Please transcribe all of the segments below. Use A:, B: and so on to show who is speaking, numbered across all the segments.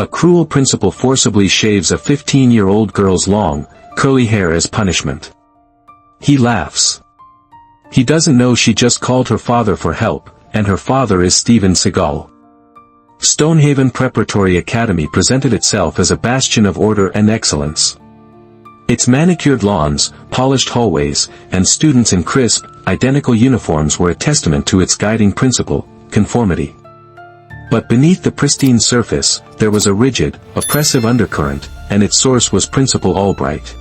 A: A cruel principal forcibly shaves a 15-year-old girl's long, curly hair as punishment. He laughs. He doesn't know she just called her father for help, and her father is Steven Seagal. Stonehaven Preparatory Academy presented itself as a bastion of order and excellence. Its manicured lawns, polished hallways, and students in crisp, identical uniforms were a testament to its guiding principle, conformity. But beneath the pristine surface, there was a rigid, oppressive undercurrent, and its source was Principal Albright.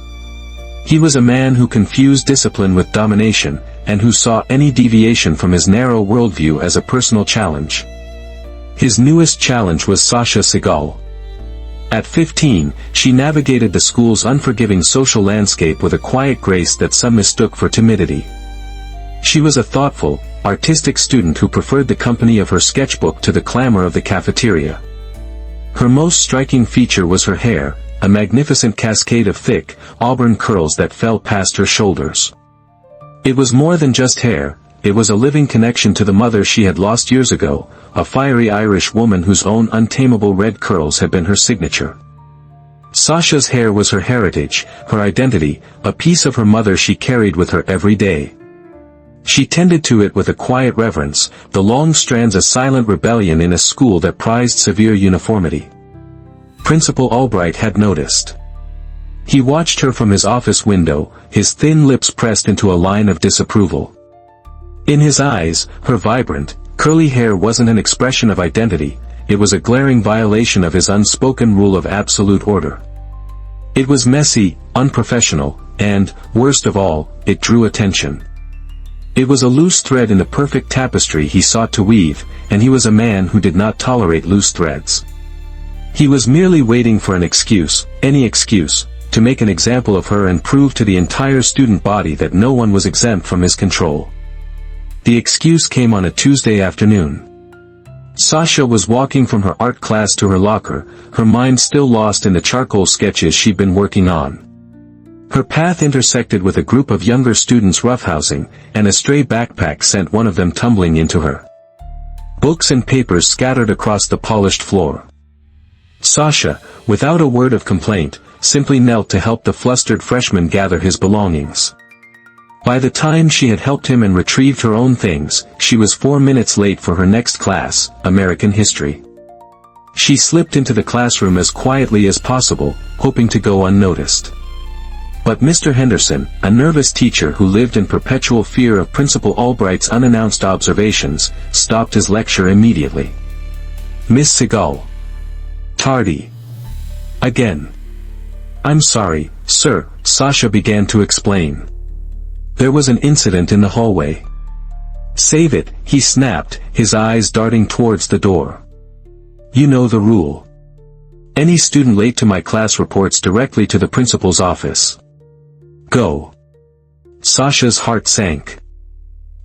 A: He was a man who confused discipline with domination, and who saw any deviation from his narrow worldview as a personal challenge. His newest challenge was Sasha Seagal. At 15, she navigated the school's unforgiving social landscape with a quiet grace that some mistook for timidity. She was a thoughtful, artistic student who preferred the company of her sketchbook to the clamor of the cafeteria. Her most striking feature was her hair, a magnificent cascade of thick, auburn curls that fell past her shoulders. It was more than just hair, it was a living connection to the mother she had lost years ago, a fiery Irish woman whose own untamable red curls had been her signature. Sasha's hair was her heritage, her identity, a piece of her mother she carried with her every day. She tended to it with a quiet reverence, the long strands a silent rebellion in a school that prized severe uniformity. Principal Albright had noticed. He watched her from his office window, his thin lips pressed into a line of disapproval. In his eyes, her vibrant, curly hair wasn't an expression of identity, it was a glaring violation of his unspoken rule of absolute order. It was messy, unprofessional, and, worst of all, it drew attention. It was a loose thread in the perfect tapestry he sought to weave, and he was a man who did not tolerate loose threads. He was merely waiting for an excuse, any excuse, to make an example of her and prove to the entire student body that no one was exempt from his control. The excuse came on a Tuesday afternoon. Sasha was walking from her art class to her locker, her mind still lost in the charcoal sketches she'd been working on. Her path intersected with a group of younger students roughhousing, and a stray backpack sent one of them tumbling into her. Books and papers scattered across the polished floor. Sasha, without a word of complaint, simply knelt to help the flustered freshman gather his belongings. By the time she had helped him and retrieved her own things, she was 4 minutes late for her next class, American History. She slipped into the classroom as quietly as possible, hoping to go unnoticed. But Mr. Henderson, a nervous teacher who lived in perpetual fear of Principal Albright's unannounced observations, stopped his lecture immediately. "Miss Seagal. Tardy. Again." "I'm sorry, sir," Sasha began to explain. "There was an incident in the hallway." "Save it," he snapped, his eyes darting towards the door. "You know the rule. Any student late to my class reports directly to the principal's office. Go." Sasha's heart sank.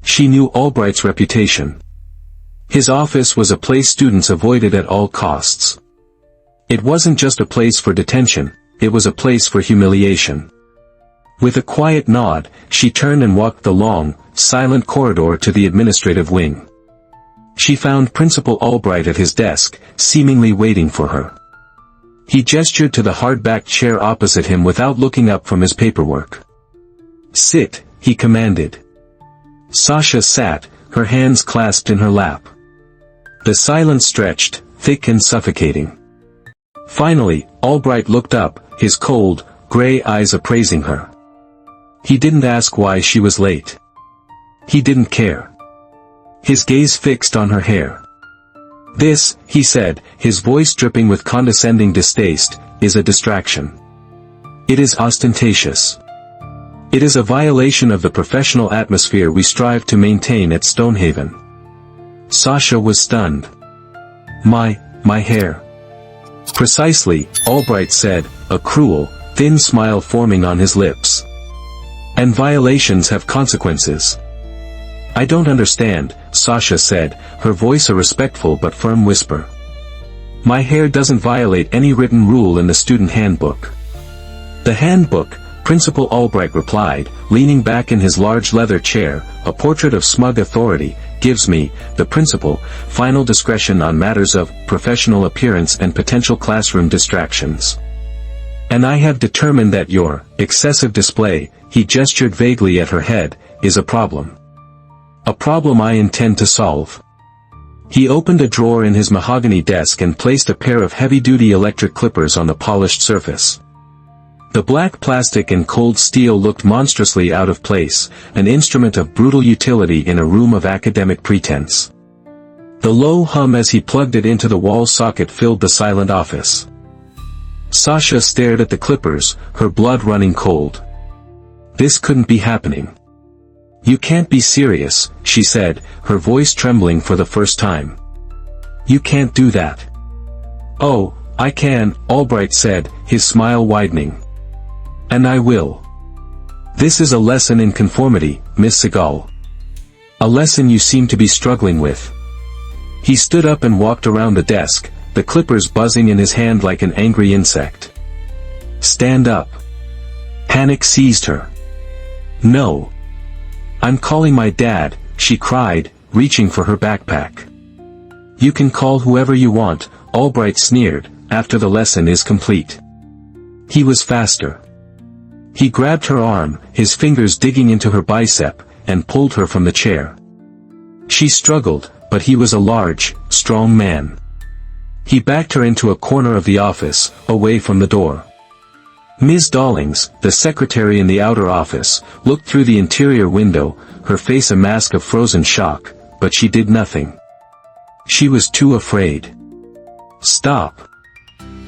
A: She knew Albright's reputation. His office was a place students avoided at all costs. It wasn't just a place for detention, it was a place for humiliation. With a quiet nod, she turned and walked the long, silent corridor to the administrative wing. She found Principal Albright at his desk, seemingly waiting for her. He gestured to the hard-backed chair opposite him without looking up from his paperwork. "Sit," he commanded. Sasha sat, her hands clasped in her lap. The silence stretched, thick and suffocating. Finally, Albright looked up, his cold, gray eyes appraising her. He didn't ask why she was late. He didn't care. His gaze fixed on her hair. "This," he said, his voice dripping with condescending distaste, "is a distraction. It is ostentatious. It is a violation of the professional atmosphere we strive to maintain at Stonehaven." Sasha was stunned. My hair." "Precisely," Albright said, a cruel, thin smile forming on his lips. "And violations have consequences." "I don't understand," Sasha said, her voice a respectful but firm whisper. "My hair doesn't violate any written rule in the student handbook." "The handbook," Principal Albright replied, leaning back in his large leather chair, a portrait of smug authority, gives me, the principal, final discretion on matters of professional appearance and potential classroom distractions. And I have determined that your excessive display," he gestured vaguely at her head, "is a problem. A problem I intend to solve." He opened a drawer in his mahogany desk and placed a pair of heavy-duty electric clippers on the polished surface. The black plastic and cold steel looked monstrously out of place, an instrument of brutal utility in a room of academic pretense. The low hum as he plugged it into the wall socket filled the silent office. Sasha stared at the clippers, her blood running cold. This couldn't be happening. "You can't be serious," she said, her voice trembling for the first time. "You can't do that." "Oh, I can," Albright said, his smile widening. "And I will. This is a lesson in conformity, Miss Seagal. A lesson you seem to be struggling with." He stood up and walked around the desk, the clippers buzzing in his hand like an angry insect. "Stand up." Panic seized her. "No. I'm calling my dad," she cried, reaching for her backpack. "You can call whoever you want," Albright sneered, "after the lesson is complete." He was faster. He grabbed her arm, his fingers digging into her bicep, and pulled her from the chair. She struggled, but he was a large, strong man. He backed her into a corner of the office, away from the door. Ms. Dallings, the secretary in the outer office, looked through the interior window, her face a mask of frozen shock, but she did nothing. She was too afraid. "Stop,"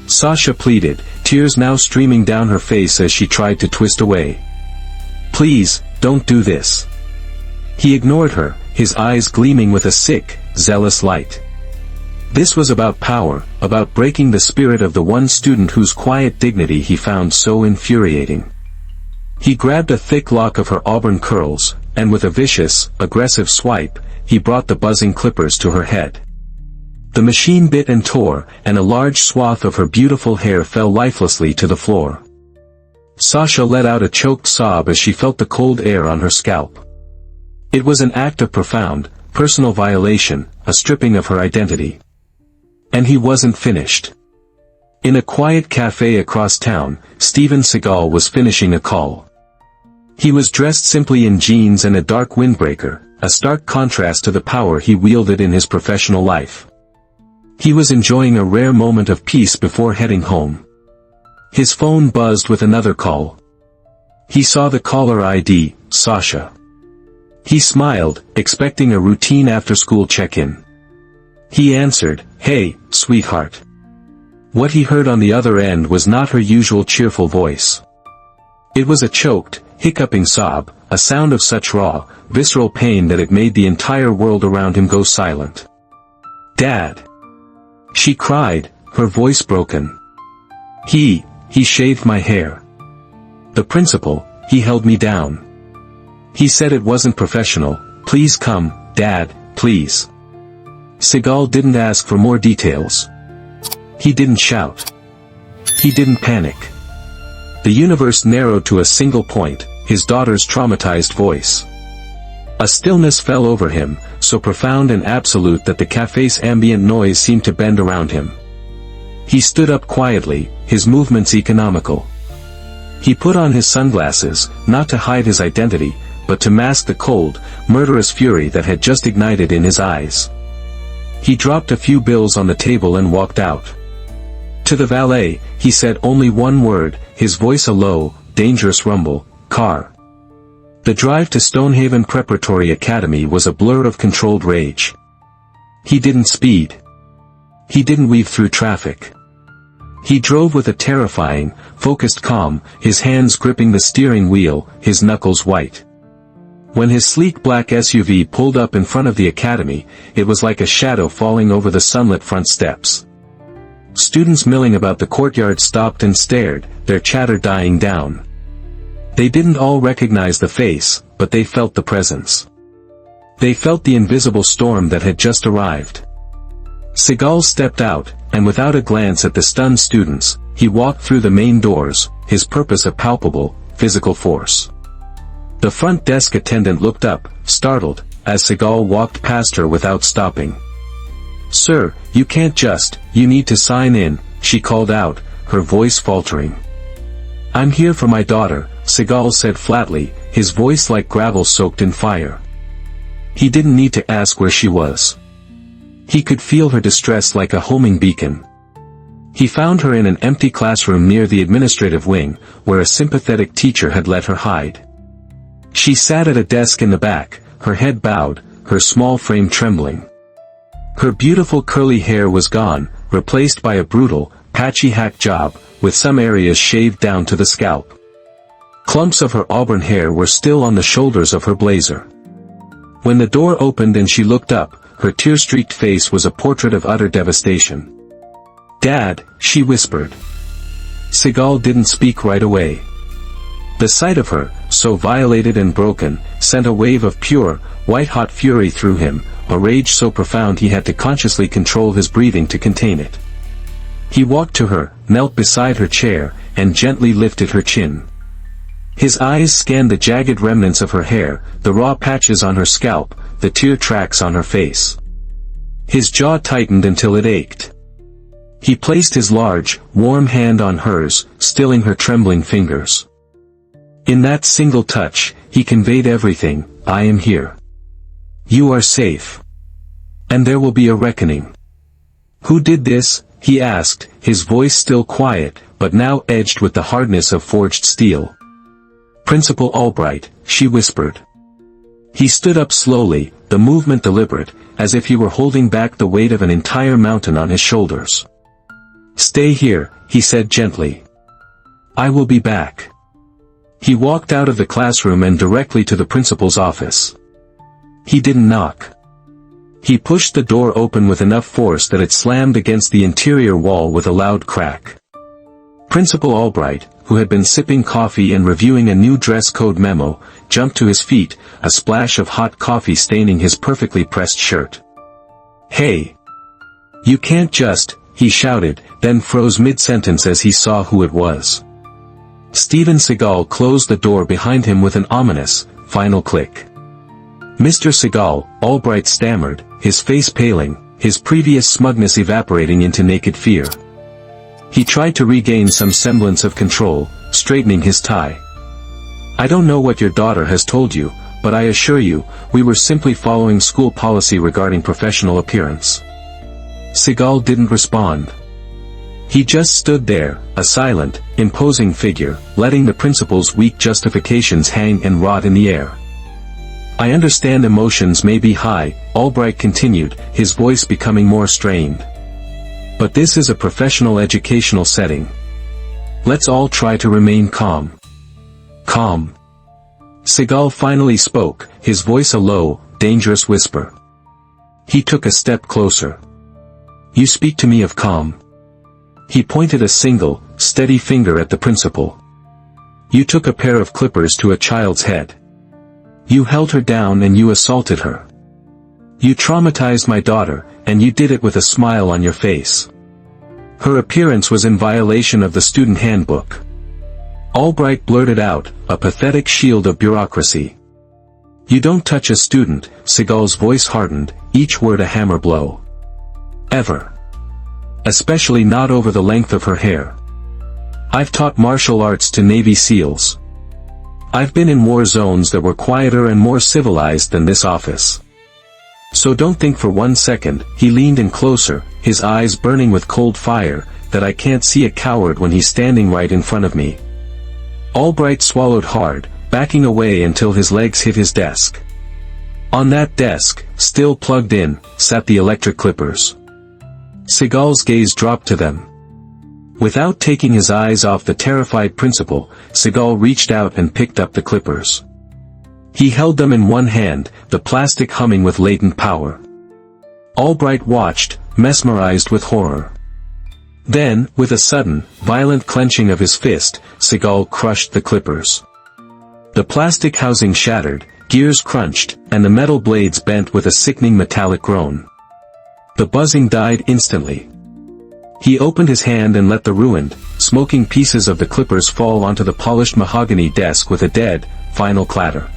A: Sasha pleaded, tears now streaming down her face as she tried to twist away. "Please, don't do this." He ignored her, his eyes gleaming with a sick, zealous light. This was about power, about breaking the spirit of the one student whose quiet dignity he found so infuriating. He grabbed a thick lock of her auburn curls, and with a vicious, aggressive swipe, he brought the buzzing clippers to her head. The machine bit and tore, and a large swath of her beautiful hair fell lifelessly to the floor. Sasha let out a choked sob as she felt the cold air on her scalp. It was an act of profound, personal violation, a stripping of her identity. And he wasn't finished. In a quiet cafe across town, Steven Seagal was finishing a call. He was dressed simply in jeans and a dark windbreaker, a stark contrast to the power he wielded in his professional life. He was enjoying a rare moment of peace before heading home. His phone buzzed with another call. He saw the caller ID, Sasha. He smiled, expecting a routine after-school check-in. He answered, "Hey, sweetheart." What he heard on the other end was not her usual cheerful voice. It was a choked, hiccuping sob, a sound of such raw, visceral pain that it made the entire world around him go silent. "Dad!" she cried, her voice broken. He shaved my hair. The principal, he held me down. He said it wasn't professional. Please come, Dad, please." Seagal didn't ask for more details. He didn't shout. He didn't panic. The universe narrowed to a single point, his daughter's traumatized voice. A stillness fell over him, so profound and absolute that the cafe's ambient noise seemed to bend around him. He stood up quietly, his movements economical. He put on his sunglasses, not to hide his identity, but to mask the cold, murderous fury that had just ignited in his eyes. He dropped a few bills on the table and walked out. To the valet, he said only one word, his voice a low, dangerous rumble, "Car." The drive to Stonehaven Preparatory Academy was a blur of controlled rage. He didn't speed. He didn't weave through traffic. He drove with a terrifying, focused calm, his hands gripping the steering wheel, his knuckles white. When his sleek black SUV pulled up in front of the academy, it was like a shadow falling over the sunlit front steps. Students milling about the courtyard stopped and stared, their chatter dying down. They didn't all recognize the face, but they felt the presence. They felt the invisible storm that had just arrived. Seagal stepped out, and without a glance at the stunned students, he walked through the main doors, his purpose a palpable, physical force. The front desk attendant looked up, startled, as Seagal walked past her without stopping. "Sir, you can't just, you need to sign in," she called out, her voice faltering. "I'm here for my daughter," Seagal said flatly, his voice like gravel soaked in fire. He didn't need to ask where she was. He could feel her distress like a homing beacon. He found her in an empty classroom near the administrative wing, where a sympathetic teacher had let her hide. She sat at a desk in the back, her head bowed, her small frame trembling. Her beautiful curly hair was gone, replaced by a brutal, patchy hack job, with some areas shaved down to the scalp. Clumps of her auburn hair were still on the shoulders of her blazer. When the door opened and she looked up, her tear-streaked face was a portrait of utter devastation. "Dad," she whispered. Seagal didn't speak right away. The sight of her, so violated and broken, sent a wave of pure, white-hot fury through him, a rage so profound he had to consciously control his breathing to contain it. He walked to her, knelt beside her chair, and gently lifted her chin. His eyes scanned the jagged remnants of her hair, the raw patches on her scalp, the tear tracks on her face. His jaw tightened until it ached. He placed his large, warm hand on hers, stilling her trembling fingers. In that single touch, he conveyed everything: "I am here. You are safe. And there will be a reckoning." "Who did this?" he asked, his voice still quiet, but now edged with the hardness of forged steel. "Principal Albright," she whispered. He stood up slowly, the movement deliberate, as if he were holding back the weight of an entire mountain on his shoulders. "Stay here," he said gently. "I will be back." He walked out of the classroom and directly to the principal's office. He didn't knock. He pushed the door open with enough force that it slammed against the interior wall with a loud crack. Principal Albright, who had been sipping coffee and reviewing a new dress code memo, jumped to his feet, a splash of hot coffee staining his perfectly pressed shirt. "Hey! You can't just," he shouted, then froze mid-sentence as he saw who it was. Steven Seagal closed the door behind him with an ominous, final click. "Mr. Seagal," Albright stammered, his face paling, his previous smugness evaporating into naked fear. He tried to regain some semblance of control, straightening his tie. "I don't know what your daughter has told you, but I assure you, we were simply following school policy regarding professional appearance." Seagal didn't respond. He just stood there, a silent, imposing figure, letting the principal's weak justifications hang and rot in the air. "I understand emotions may be high," Albright continued, his voice becoming more strained. "But this is a professional educational setting. Let's all try to remain calm." "Calm." Seagal finally spoke, his voice a low, dangerous whisper. He took a step closer. "You speak to me of calm." He pointed a single, steady finger at the principal. "You took a pair of clippers to a child's head. You held her down and you assaulted her. You traumatized my daughter, and you did it with a smile on your face. Her appearance was in violation of the student handbook." Albright blurted out, a pathetic shield of bureaucracy. "You don't touch a student," Seagal's voice hardened, each word a hammer blow. "Ever. Especially not over the length of her hair. I've taught martial arts to Navy SEALs. I've been in war zones that were quieter and more civilized than this office. So don't think for one second," he leaned in closer, his eyes burning with cold fire, "that I can't see a coward when he's standing right in front of me." Albright swallowed hard, backing away until his legs hit his desk. On that desk, still plugged in, sat the electric clippers. Seagal's gaze dropped to them. Without taking his eyes off the terrified principal, Seagal reached out and picked up the clippers. He held them in one hand, the plastic humming with latent power. Albright watched, mesmerized with horror. Then, with a sudden, violent clenching of his fist, Seagal crushed the clippers. The plastic housing shattered, gears crunched, and the metal blades bent with a sickening metallic groan. The buzzing died instantly. He opened his hand and let the ruined, smoking pieces of the clippers fall onto the polished mahogany desk with a dead, final clatter.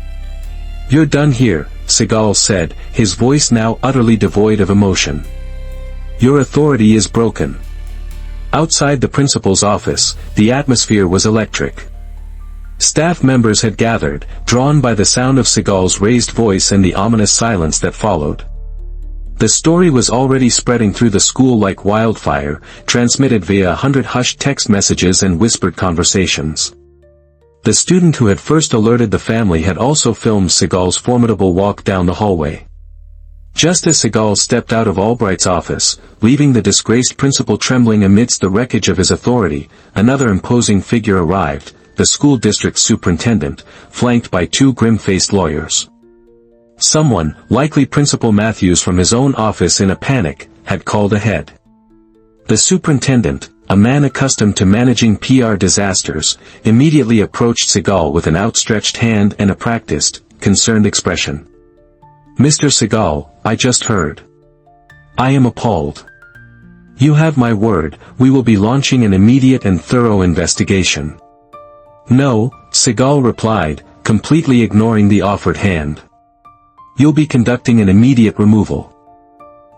A: "You're done here," Seagal said, his voice now utterly devoid of emotion. Your authority is broken. Outside the principal's office, the atmosphere was electric. Staff members had gathered, drawn by the sound of Seagal's raised voice and the ominous silence that followed. The story was already spreading through the school like wildfire, transmitted via 100 hushed text messages and whispered conversations. The student who had first alerted the family had also filmed Seagal's formidable walk down the hallway. Just as Seagal stepped out of Albright's office, leaving the disgraced principal trembling amidst the wreckage of his authority, another imposing figure arrived, the school district superintendent, flanked by two grim-faced lawyers. Someone, likely Principal Matthews from his own office in a panic, had called ahead. The superintendent, a man accustomed to managing PR disasters, immediately approached Seagal with an outstretched hand and a practiced, concerned expression. Mr. Seagal, I just heard. I am appalled. You have my word, we will be launching an immediate and thorough investigation. No, Seagal replied, completely ignoring the offered hand. You'll be conducting an immediate removal.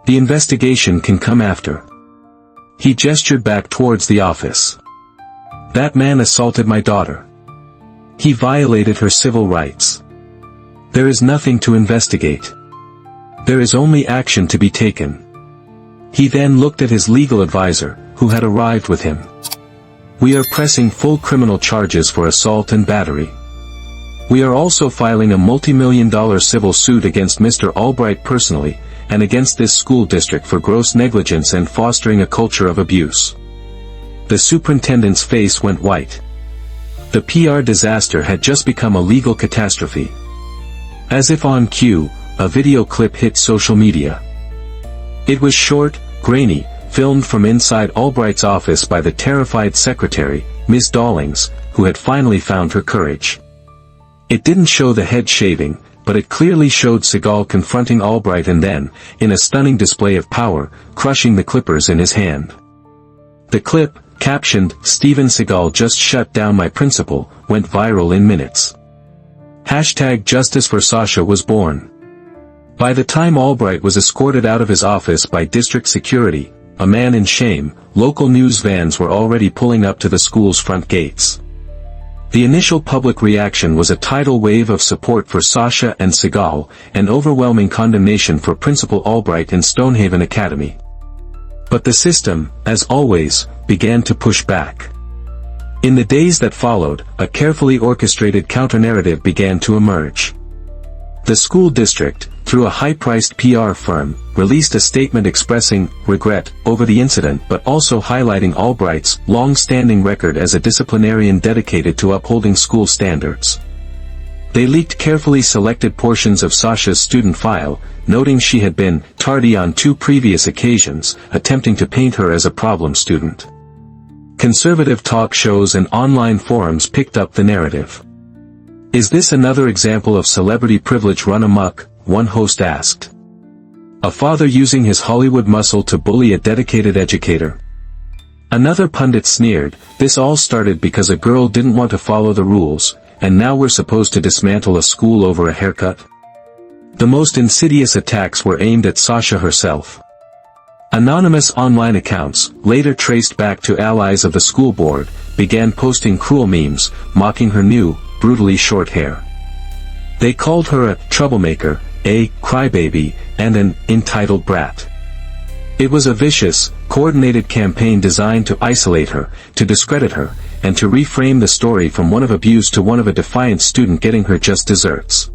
A: The investigation can come after. He gestured back towards the office. That man assaulted my daughter. He violated her civil rights. There is nothing to investigate. There is only action to be taken. He then looked at his legal advisor, who had arrived with him. We are pressing full criminal charges for assault and battery. We are also filing a multi-million-dollar civil suit against Mr. Albright personally, and against this school district for gross negligence and fostering a culture of abuse. The superintendent's face went white. The PR disaster had just become a legal catastrophe. As if on cue, a video clip hit social media. It was short, grainy, filmed from inside Albright's office by the terrified secretary, Miss Dawlings, who had finally found her courage. It didn't show the head shaving, but it clearly showed Seagal confronting Albright and then, in a stunning display of power, crushing the clippers in his hand. The clip, captioned, Steven Seagal just shut down my principal, went viral in minutes. #Justice for Sasha was born. By the time Albright was escorted out of his office by district security, a man in shame, local news vans were already pulling up to the school's front gates. The initial public reaction was a tidal wave of support for Sasha and Seagal, and overwhelming condemnation for Principal Albright in Stonehaven Academy. But the system, as always, began to push back. In the days that followed, a carefully orchestrated counter-narrative began to emerge. The school district, through a high-priced PR firm, released a statement expressing regret over the incident but also highlighting Albright's long-standing record as a disciplinarian dedicated to upholding school standards. They leaked carefully selected portions of Sasha's student file, noting she had been tardy on 2 previous occasions, attempting to paint her as a problem student. Conservative talk shows and online forums picked up the narrative. Is this another example of celebrity privilege run amok? One host asked. A father using his Hollywood muscle to bully a dedicated educator. Another pundit sneered, this all started because a girl didn't want to follow the rules, and now we're supposed to dismantle a school over a haircut? The most insidious attacks were aimed at Sasha herself. Anonymous online accounts, later traced back to allies of the school board, began posting cruel memes, mocking her new, brutally short hair. They called her a troublemaker, a crybaby, and an entitled brat. It was a vicious, coordinated campaign designed to isolate her, to discredit her, and to reframe the story from one of abuse to one of a defiant student getting her just desserts.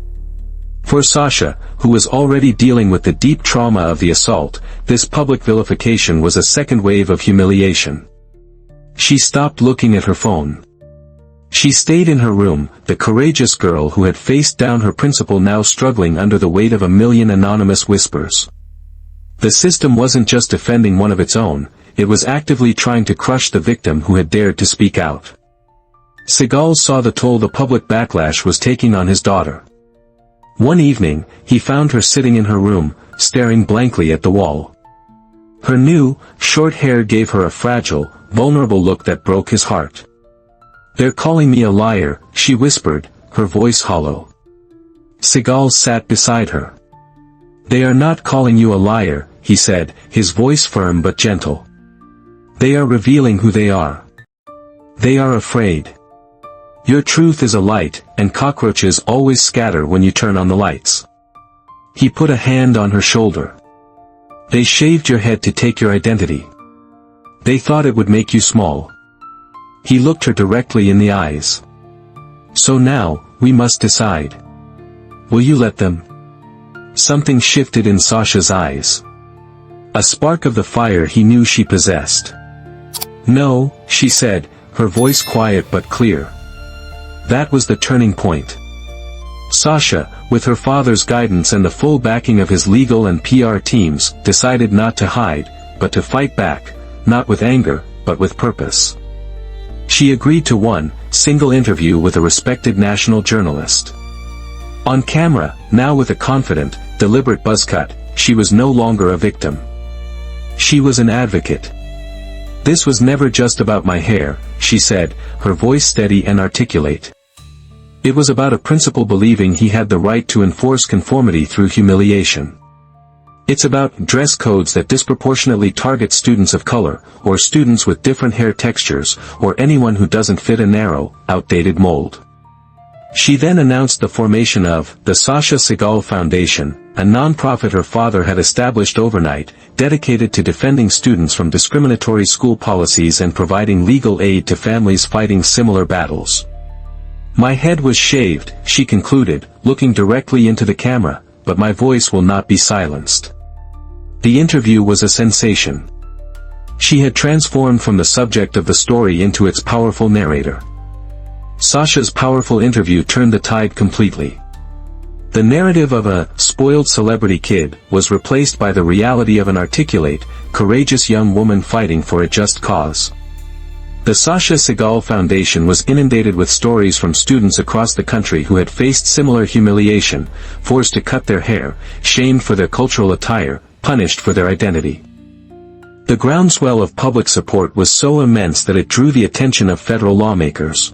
A: For Sasha, who was already dealing with the deep trauma of the assault, this public vilification was a second wave of humiliation. She stopped looking at her phone. She stayed in her room, the courageous girl who had faced down her principal now struggling under the weight of a million anonymous whispers. The system wasn't just defending one of its own, it was actively trying to crush the victim who had dared to speak out. Seagal saw the toll the public backlash was taking on his daughter. One evening, he found her sitting in her room, staring blankly at the wall. Her new, short hair gave her a fragile, vulnerable look that broke his heart. They're calling me a liar, she whispered, her voice hollow. Seagal sat beside her. "They are not calling you a liar," he said, his voice firm but gentle. "They are revealing who they are. They are afraid. Your truth is a light, and cockroaches always scatter when you turn on the lights." He put a hand on her shoulder. "They shaved your head to take your identity. They thought it would make you small." He looked her directly in the eyes. "So now, we must decide. Will you let them?" Something shifted in Sasha's eyes. A spark of the fire he knew she possessed. "No," she said, her voice quiet but clear. That was the turning point. Sasha, with her father's guidance and the full backing of his legal and PR teams, decided not to hide, but to fight back, not with anger, but with purpose. She agreed to one single interview with a respected national journalist. On camera, now with a confident, deliberate buzzcut, she was no longer a victim. She was an advocate. "This was never just about my hair," she said, her voice steady and articulate. "It was about a principal believing he had the right to enforce conformity through humiliation. It's about dress codes that disproportionately target students of color, or students with different hair textures, or anyone who doesn't fit a narrow, outdated mold." She then announced the formation of the Sasha Seagal Foundation, a non-profit her father had established overnight, dedicated to defending students from discriminatory school policies and providing legal aid to families fighting similar battles. "My head was shaved," she concluded, looking directly into the camera, "but my voice will not be silenced." The interview was a sensation. She had transformed from the subject of the story into its powerful narrator. Sasha's powerful interview turned the tide completely. The narrative of a spoiled celebrity kid was replaced by the reality of an articulate, courageous young woman fighting for a just cause. The Sasha Seagal Foundation was inundated with stories from students across the country who had faced similar humiliation, forced to cut their hair, shamed for their cultural attire, punished for their identity. The groundswell of public support was so immense that it drew the attention of federal lawmakers.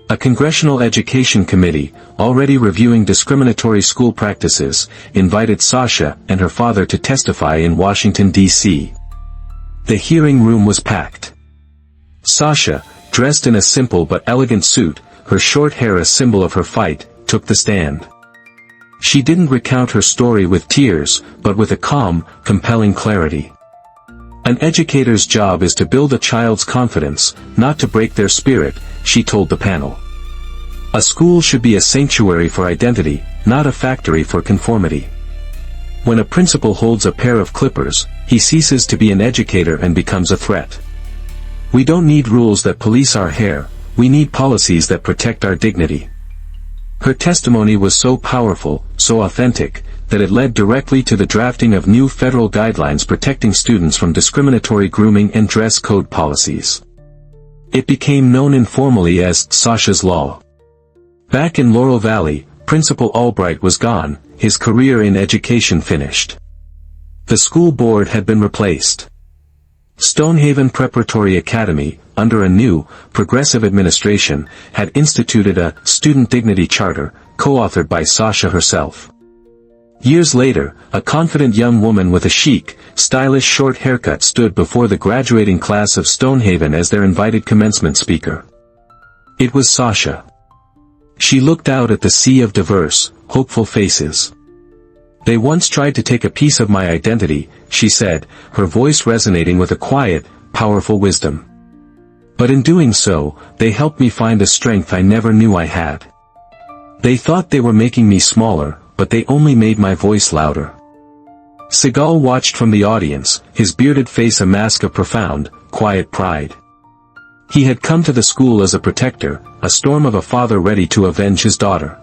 A: A congressional education committee, already reviewing discriminatory school practices, invited Sasha and her father to testify in Washington, D.C. The hearing room was packed. Sasha, dressed in a simple but elegant suit, her short hair a symbol of her fight, took the stand. She didn't recount her story with tears, but with a calm, compelling clarity. "An educator's job is to build a child's confidence, not to break their spirit," she told the panel. "A school should be a sanctuary for identity, not a factory for conformity. When a principal holds a pair of clippers, he ceases to be an educator and becomes a threat. We don't need rules that police our hair, we need policies that protect our dignity." Her testimony was so powerful, so authentic, that it led directly to the drafting of new federal guidelines protecting students from discriminatory grooming and dress code policies. It became known informally as Sasha's Law. Back in Laurel Valley, Principal Albright was gone, his career in education finished. The school board had been replaced. Stonehaven Preparatory Academy, under a new, progressive administration, had instituted a Student Dignity Charter, co-authored by Sasha herself. Years later, a confident young woman with a chic, stylish short haircut stood before the graduating class of Stonehaven as their invited commencement speaker. It was Sasha. She looked out at the sea of diverse, hopeful faces. "They once tried to take a piece of my identity," she said, her voice resonating with a quiet, powerful wisdom. "But in doing so, they helped me find a strength I never knew I had. They thought they were making me smaller, but they only made my voice louder." Seagal watched from the audience, his bearded face a mask of profound, quiet pride. He had come to the school as a protector, a storm of a father ready to avenge his daughter.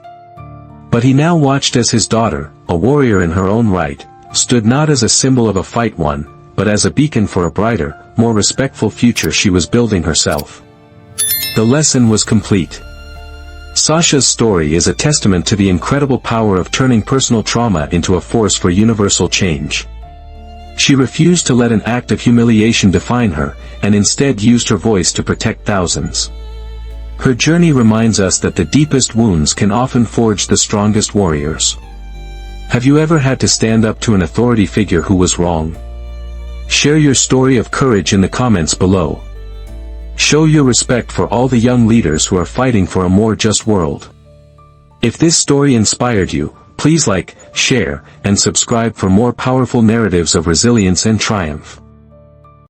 A: But he now watched as his daughter, a warrior in her own right, stood not as a symbol of a fight won, but as a beacon for a brighter, more respectful future she was building herself. The lesson was complete. Sasha's story is a testament to the incredible power of turning personal trauma into a force for universal change. She refused to let an act of humiliation define her, and instead used her voice to protect thousands. Her journey reminds us that the deepest wounds can often forge the strongest warriors. Have you ever had to stand up to an authority figure who was wrong? Share your story of courage in the comments below. Show your respect for all the young leaders who are fighting for a more just world. If this story inspired you, please like, share, and subscribe for more powerful narratives of resilience and triumph.